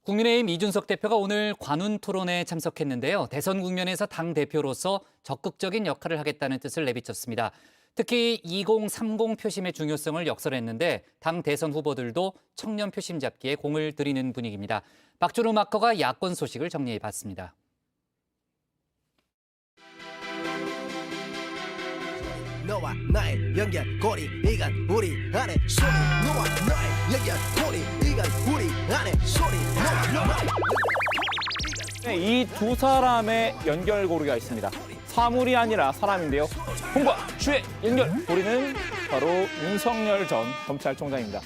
국민의힘 이준석 대표가 오늘 관훈 토론에 참석했는데요. 대선 국면에서 당 대표로서 적극적인 역할을 하겠다는 뜻을 내비쳤습니다. 특히 2030 표심의 중요성을 역설했는데 당 대선 후보들도 청년 표심 잡기에 공을 들이는 분위기입니다. 박준우 마커가 야권 소식을 정리해봤습니다. 너와 나의 연결고리 이건 우리 안에 소리 너와 나의 연결고리 이건 우리 안에 소리 너와 나의 이 두 사람의 연결고리가 있습니다. 사물이 아니라 사람인데요. 홍과 주의 연결고리는 바로 윤석열 전 검찰총장입니다.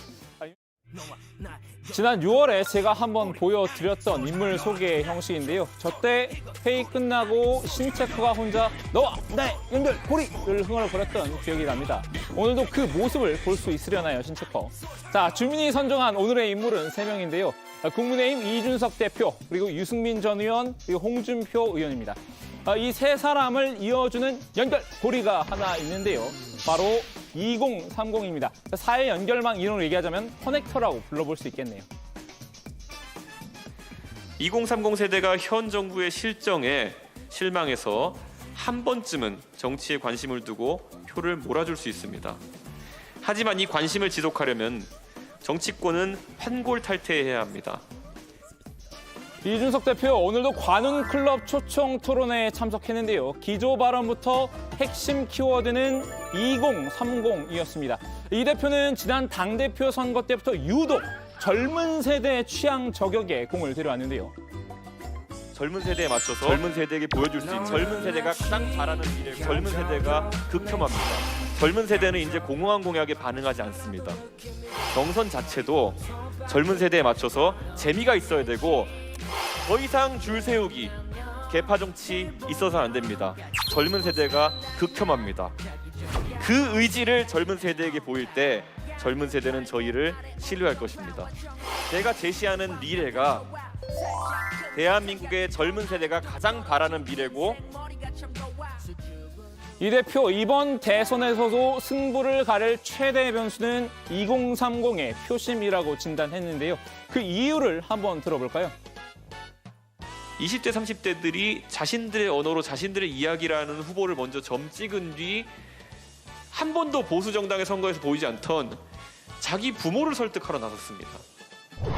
지난 6월에 제가 한번 보여드렸던 인물 소개 형식인데요. 저때 회의 끝나고 신체커가 혼자 너와 나의 연결고리를 흥얼거렸던 기억이 납니다. 오늘도 그 모습을 볼 수 있으려나요, 신체커? 자, 주민이 선정한 오늘의 인물은 3명인데요. 국민의힘 이준석 대표, 그리고 유승민 전 의원, 그리고 홍준표 의원입니다. 이 세 사람을 이어주는 연결고리가 하나 있는데요. 바로 2030입니다. 사회 연결망 이론으로 얘기하자면 커넥터라고 불러볼 수 있겠네요. 2030 세대가 현 정부의 실정에 실망해서 한 번쯤은 정치에 관심을 두고 표를 몰아줄 수 있습니다. 하지만 이 관심을 지속하려면 정치권은 환골탈퇴해야 합니다. 이준석 대표 오늘도 관훈 클럽 초청 토론회에 참석했는데요. 기조 발언부터 핵심 키워드는 2030이었습니다. 이 대표는 지난 당대표 선거 때부터 유독 젊은 세대의 취향 저격에 공을 들여왔는데요. 젊은 세대에 맞춰서 젊은 세대에게 보여줄 수 있는 젊은 세대가 가장 잘하는 미래, 젊은 세대가 극혐합니다. 젊은 세대는 이제 공허한 공약에 반응하지 않습니다. 경선 자체도 젊은 세대에 맞춰서 재미가 있어야 되고 더 이상 줄 세우기, 개파 정치 있어서는 안 됩니다. 젊은 세대가 극혐합니다. 그 의지를 젊은 세대에게 보일 때 젊은 세대는 저희를 신뢰할 것입니다. 제가 제시하는 미래가 대한민국의 젊은 세대가 가장 바라는 미래고 이 대표 이번 대선에서도 승부를 가릴 최대 변수는 2030의 표심이라고 진단했는데요. 그 이유를 한번 들어볼까요? 20대, 30대들이 자신들의 언어로 자신들의 이야기라는 후보를 먼저 점 찍은 뒤 한 번도 보수 정당의 선거에서 보이지 않던 자기 부모를 설득하러 나섰습니다.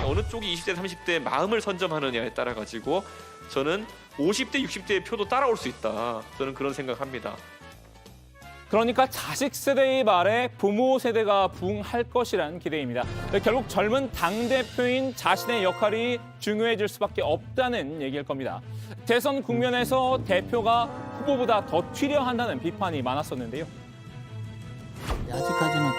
어느 쪽이 20대, 30대의 마음을 선점하느냐에 따라 가지고 저는 50대, 60대의 표도 따라올 수 있다. 저는 그런 생각합니다. 그러니까 자식 세대의 말에 부모 세대가 부응할 것이란 기대입니다. 결국 젊은 당대표인 자신의 역할이 중요해질 수밖에 없다는 얘기일 겁니다. 대선 국면에서 대표가 후보보다 더 튀려 한다는 비판이 많았었는데요. 아직까지는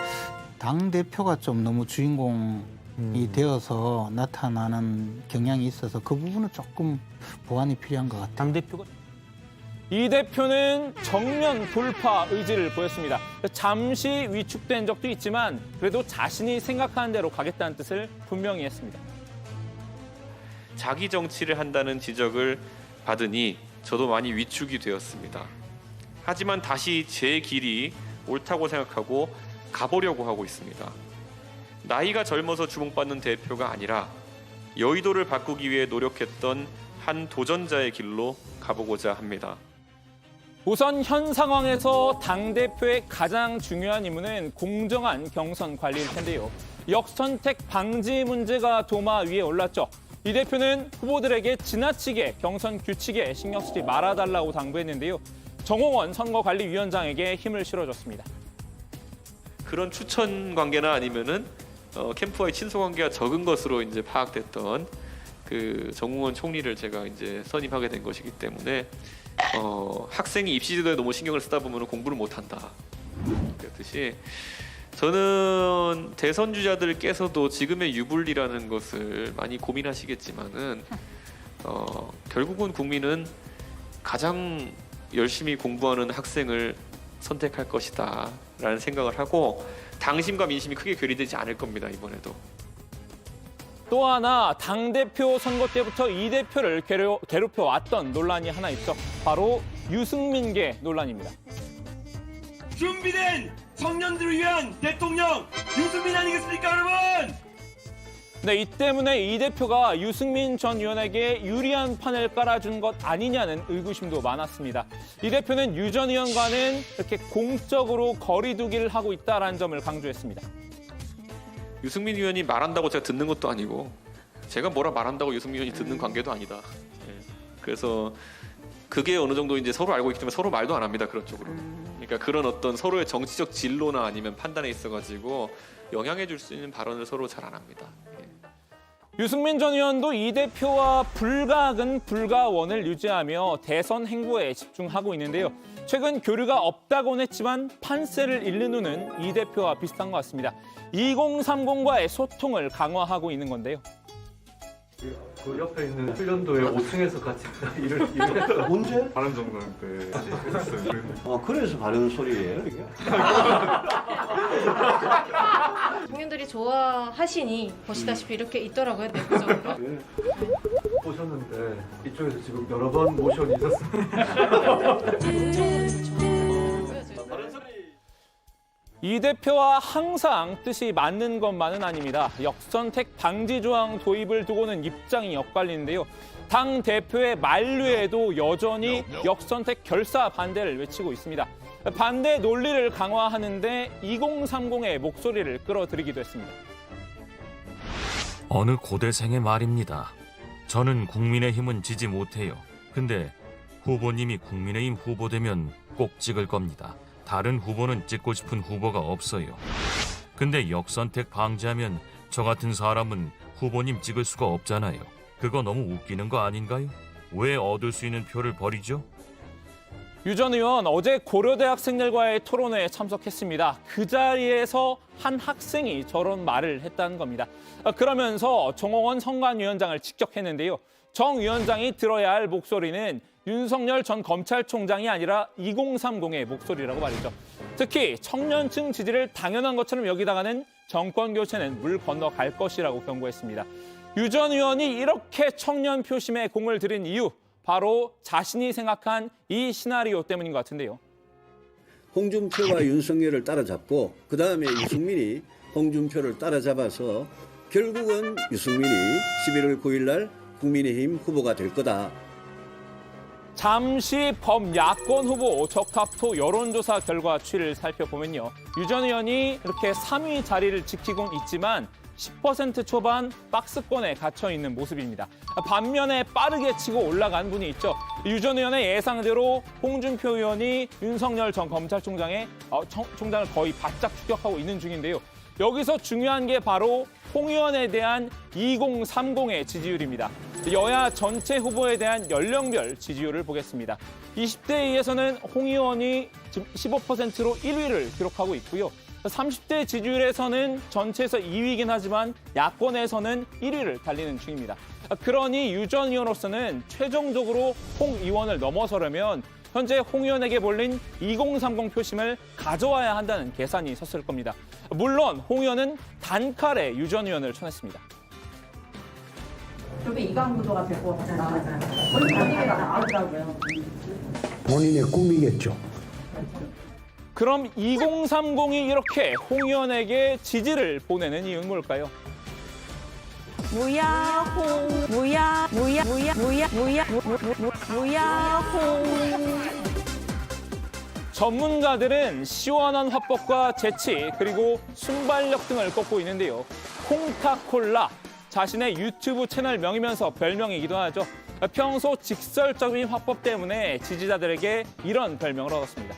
당대표가 좀 너무 주인공이 되어서 나타나는 경향이 있어서 그 부분은 조금 보완이 필요한 것 같아요. 당대표가 이 대표는 정면 돌파 의지를 보였습니다. 잠시 위축된 적도 있지만 그래도 자신이 생각하는 대로 가겠다는 뜻을 분명히 했습니다. 자기 정치를 한다는 지적을 받으니 저도 많이 위축이 되었습니다. 하지만 다시 제 길이 옳다고 생각하고 가보려고 하고 있습니다. 나이가 젊어서 주목받는 대표가 아니라 여의도를 바꾸기 위해 노력했던 한 도전자의 길로 가보고자 합니다. 우선 현 상황에서 당대표의 가장 중요한 임무는 공정한 경선 관리일 텐데요. 역선택 방지 문제가 도마 위에 올랐죠. 이 대표는 후보들에게 지나치게 경선 규칙에 신경 쓰지 말아달라고 당부했는데요. 정홍원 선거관리위원장에게 힘을 실어줬습니다. 그런 추천 관계나 아니면은 캠프와의 친소 관계가 적은 것으로 이제 파악됐던 그 정홍원 총리를 제가 이제 선임하게 된 것이기 때문에 학생이 입시 제도에 너무 신경을 쓰다 보면 공부를 못 한다. 그렇듯이 저는 대선 주자들께서도 지금의 유불리라는 것을 많이 고민하시겠지만은 결국은 국민은 가장 열심히 공부하는 학생을 선택할 것이다 라는 생각을 하고 당심과 민심이 크게 괴리되지 않을 겁니다. 이번에도. 또 하나 당대표 선거 때부터 이 대표를 괴롭혀왔던 논란이 하나 있죠. 바로 유승민계 논란입니다. 준비된 청년들을 위한 대통령 유승민 아니겠습니까, 여러분? 네, 이 때문에 이 대표가 유승민 전 의원에게 유리한 판을 깔아준 것 아니냐는 의구심도 많았습니다. 이 대표는 유 전 의원과는 이렇게 공적으로 거리 두기를 하고 있다는 점을 강조했습니다. 유승민 의원이 말한다고 제가 듣는 것도 아니고 제가 뭐라 말한다고 유승민 의원이 듣는 관계도 아니다. 예. 그래서 그게 어느 정도 이제 서로 알고 있기 때문에 서로 말도 안 합니다. 그런 쪽으로. 그러니까 그런 어떤 서로의 정치적 진로나 아니면 판단에 있어가지고 영향해 줄 수 있는 발언을 서로 잘 안 합니다. 예. 유승민 전 의원도 이 대표와 불가근 불가원을 유지하며 대선 행보에 집중하고 있는데요. 최근 교류가 없다고는 했지만 판세를 읽는 눈은 이 대표와 비슷한 것 같습니다. 2030과의 소통을 강화하고 있는 건데요. 그 옆에 있는 훈련도에 5층에서 같이 일을 했어요. 언제? 바람 정도 때 했어요. 그래서 바르는 소리예요, 이게? 국민들이 좋아하시니 보시다시피 이렇게 있더라고요, 내부적으로. 오셨는데 이쪽에서 지금 여러 번 모션이 있었어요. 이 대표와 항상 뜻이 맞는 것만은 아닙니다. 역선택 방지 조항 도입을 두고는 입장이 엇갈리는데요. 당 대표의 만류에도 여전히 역선택 결사 반대를 외치고 있습니다. 반대 논리를 강화하는데 2030의 목소리를 끌어들이기도 했습니다. 어느 고대생의 말입니다. 저는 국민의힘은 지지 못해요. 근데 후보님이 국민의힘 후보 되면 꼭 찍을 겁니다. 다른 후보는 찍고 싶은 후보가 없어요. 근데 역선택 방지하면 저 같은 사람은 후보님 찍을 수가 없잖아요. 그거 너무 웃기는 거 아닌가요? 왜 얻을 수 있는 표를 버리죠? 유 전 의원 어제 고려대학생들과의 토론회에 참석했습니다. 그 자리에서 한 학생이 저런 말을 했다는 겁니다. 그러면서 정홍원 선관위원장을 직격했는데요. 정 위원장이 들어야 할 목소리는 윤석열 전 검찰총장이 아니라 2030의 목소리라고 말이죠. 특히 청년층 지지를 당연한 것처럼 여기다가는 정권 교체는 물 건너갈 것이라고 경고했습니다. 유 전 의원이 이렇게 청년 표심에 공을 들인 이유, 바로 자신이 생각한 이 시나리오 때문인 것 같은데요. 홍준표가 윤석열을 따라잡고 그 다음에 유승민이 홍준표를 따라잡아서 결국은 유승민이 11월 9일 날 국민의힘 후보가 될 거다. 잠시 범야권 후보 적합도 여론조사 결과 추이를 살펴보면요. 유 전 의원이 이렇게 3위 자리를 지키곤 있지만 10% 초반 박스권에 갇혀 있는 모습입니다. 반면에 빠르게 치고 올라간 분이 있죠. 유 전 의원의 예상대로 홍준표 의원이 윤석열 전 검찰총장의 총장을 거의 바짝 추격하고 있는 중인데요. 여기서 중요한 게 바로 홍 의원에 대한 2030의 지지율입니다. 여야 전체 후보에 대한 연령별 지지율을 보겠습니다. 20대에서는 홍 의원이 지금 15%로 1위를 기록하고 있고요. 30대 지지율에서는 전체에서 2위이긴 하지만 야권에서는 1위를 달리는 중입니다. 그러니 유 전 의원으로서는 최종적으로 홍 의원을 넘어서려면 현재 홍 의원에게 몰린 2030 표심을 가져와야 한다는 계산이 섰을 겁니다. 물론 홍 의원은 단칼에 유 전 의원을 쳐냈습니다. 그게 이강 구도가 될 것 같잖아요. 원래 분위기가 나오더라고요. 본인의 꿈이겠죠. 그럼 2030이 이렇게 홍 의원에게 지지를 보내는 이유는 뭘까요? 무야홍 무야홍. 전문가들은 시원한 화법과 재치 그리고 순발력 등을 꼽고 있는데요. 콩카콜라, 자신의 유튜브 채널 명이면서 별명이기도 하죠. 평소 직설적인 화법 때문에 지지자들에게 이런 별명을 얻었습니다.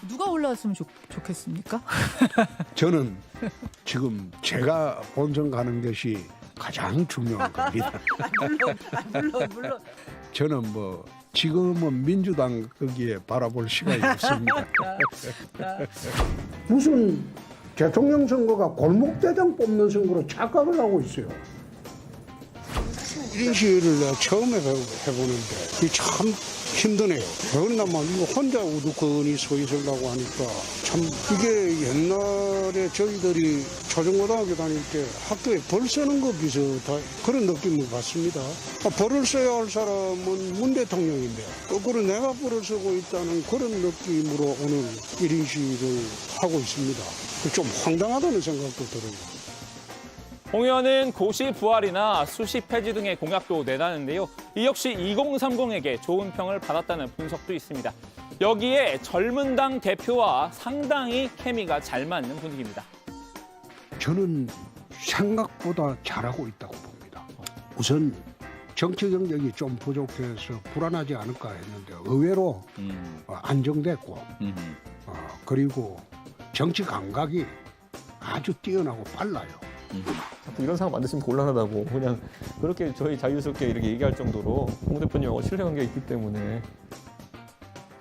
누가 올라왔으면 좋겠습니까? 저는 지금 제가 본선 가는 것이 가장 중요한 겁니다. 물론. 저는 지금은 민주당 거기에 바라볼 시간이 없습니다. 무슨 대통령 선거가 골목대장 뽑는 선거로 착각을 하고 있어요. 1인 시위를 내가 처음에 해보는데 그게 참 힘드네요. 그러나만 이거 혼자 우두커니 서 있으려고 하니까 참 이게 옛날에 저희들이 초중고등학교 다닐 때 학교에 벌 쓰는 거 비슷한 그런 느낌을 받습니다. 벌을 써야 할 사람은 문 대통령인데 거꾸로 내가 벌을 쓰고 있다는 그런 느낌으로 오늘 1인 시위를 하고 있습니다. 좀 황당하다는 생각도 들어요. 홍 의원은 고시 부활이나 수시 폐지 등의 공약도 내놨는데요. 이 역시 2030에게 좋은 평을 받았다는 분석도 있습니다. 여기에 젊은 당 대표와 상당히 케미가 잘 맞는 분위기입니다. 저는 생각보다 잘하고 있다고 봅니다. 우선 정치 경력이 좀 부족해서 불안하지 않을까 했는데 의외로 안정됐고 그리고 정치 감각이 아주 뛰어나고 빨라요. 이런 상황 만드시면 곤란하다고 그냥 그렇게 저희 자유스럽게 이렇게 얘기할 정도로 홍 대표님하고 신뢰관계가 있기 때문에.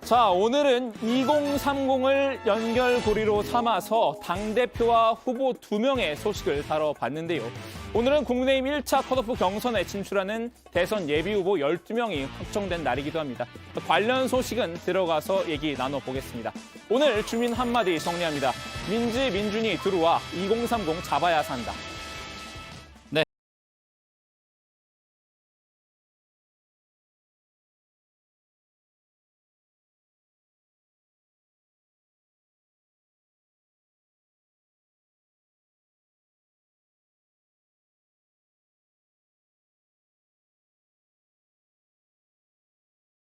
자, 오늘은 2030을 연결고리로 삼아서 당대표와 후보 2명의 소식을 다뤄봤는데요. 오늘은 국민의힘 1차 컷오프 경선에 진출하는 대선 예비후보 12명이 확정된 날이기도 합니다. 관련 소식은 들어가서 얘기 나눠보겠습니다. 오늘 주민 한마디 정리합니다. 민지 민준이 들어와 2030 잡아야 산다.